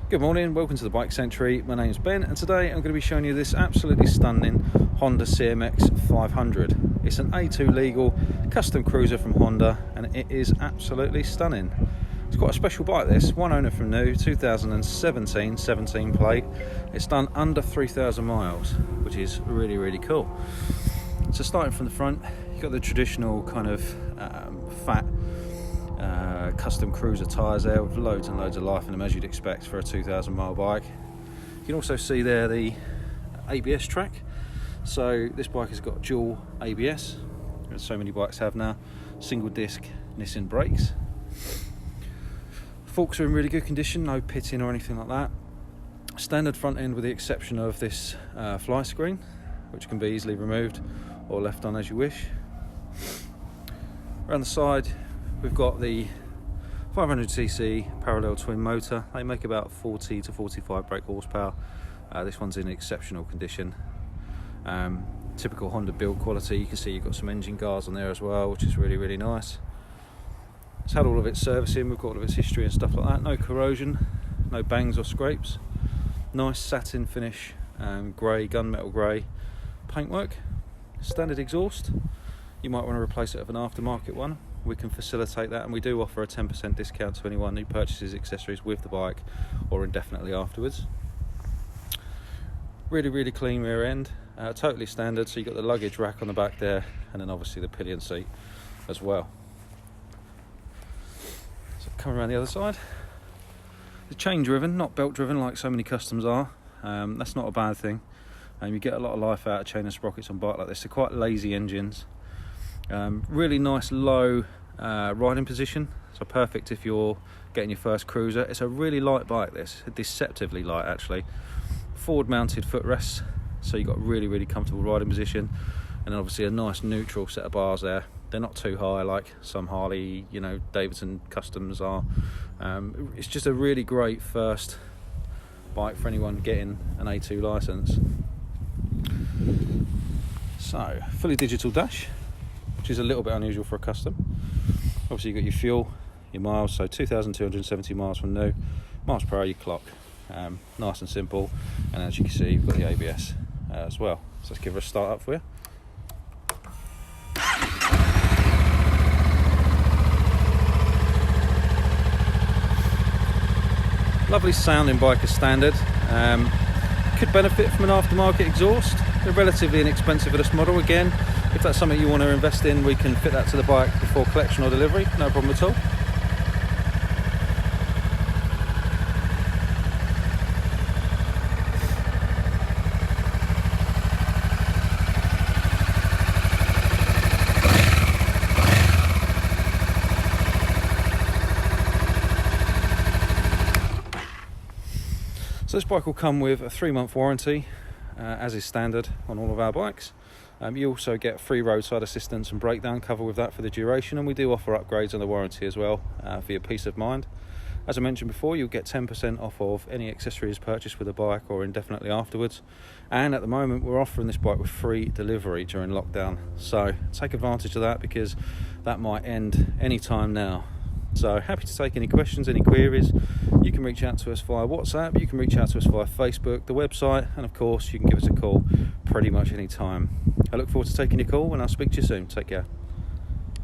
Good morning, welcome to the Bike Century. My name's Ben and today I'm going to be showing you this absolutely stunning Honda CMX 500. It's an A2 legal custom cruiser from Honda and it is absolutely stunning. It's quite a special bike this, one owner from new, 2017 17 plate. It's done under 3,000 miles, which is really cool. So starting from the front, you've got the traditional kind of fat custom cruiser tyres there with loads and loads of life in them as you'd expect for a 2,000 mile bike. You can also see there the ABS track. So this bike has got dual ABS, as so many bikes have now, single disc Nissan brakes. Forks are in really good condition, no pitting or anything like that. Standard front end with the exception of this fly screen, which can be easily removed or left on as you wish. Around the side we've got the 500cc parallel twin motor. They make about 40 to 45 brake horsepower. This one's in exceptional condition. Typical Honda build quality. You can see you've got some engine guards on there as well, which is really nice. It's had all of its servicing, we've got all of its history and stuff like that. No corrosion, no bangs or scrapes. Nice satin finish, grey, gunmetal grey paintwork. Standard exhaust. You might want to replace it with an aftermarket one. We can facilitate that, and we do offer a 10% discount to anyone who purchases accessories with the bike or indefinitely afterwards. Really clean rear end, totally standard. So you've got the luggage rack on the back there, and then obviously the pillion seat as well. So coming around the other side, the chain driven, not belt driven like so many customs are. That's not a bad thing. You get a lot of life out of chain and sprockets on bike like this. They're quite lazy engines. Really nice low riding position, so perfect if you're getting your first cruiser. It's a really light bike, this, deceptively light actually. Forward mounted footrests, so you've got really comfortable riding position, and obviously a nice neutral set of bars there. They're not too high like some Harley, Davidson customs are. It's just a really great first bike for anyone getting an A2 license. So fully digital dash, which is a little bit unusual for a custom. Obviously you've got your fuel, your miles, so 2,270 miles from new, miles per hour your clock. Nice and simple, and as you can see you've got the ABS as well. So let's give her a start up for you. Lovely sounding bike as standard. Could benefit from an aftermarket exhaust. They're relatively inexpensive for this model. Again, if that's something you want to invest in, we can fit that to the bike before collection or delivery, no problem at all. So this bike will come with a 3-month warranty, as is standard on all of our bikes. You also get free roadside assistance and breakdown cover with that for the duration, and we do offer upgrades on the warranty as well for your peace of mind. As I mentioned before, you'll get 10% off of any accessories purchased with the bike or indefinitely afterwards, and at the moment we're offering this bike with free delivery during lockdown, so take advantage of that because that might end any time now. So happy to take any questions, any queries. You can reach out to us via WhatsApp, you can reach out to us via Facebook, the website, and of course you can give us a call pretty much any time. I look forward to taking your call and I'll speak to you soon. Take care.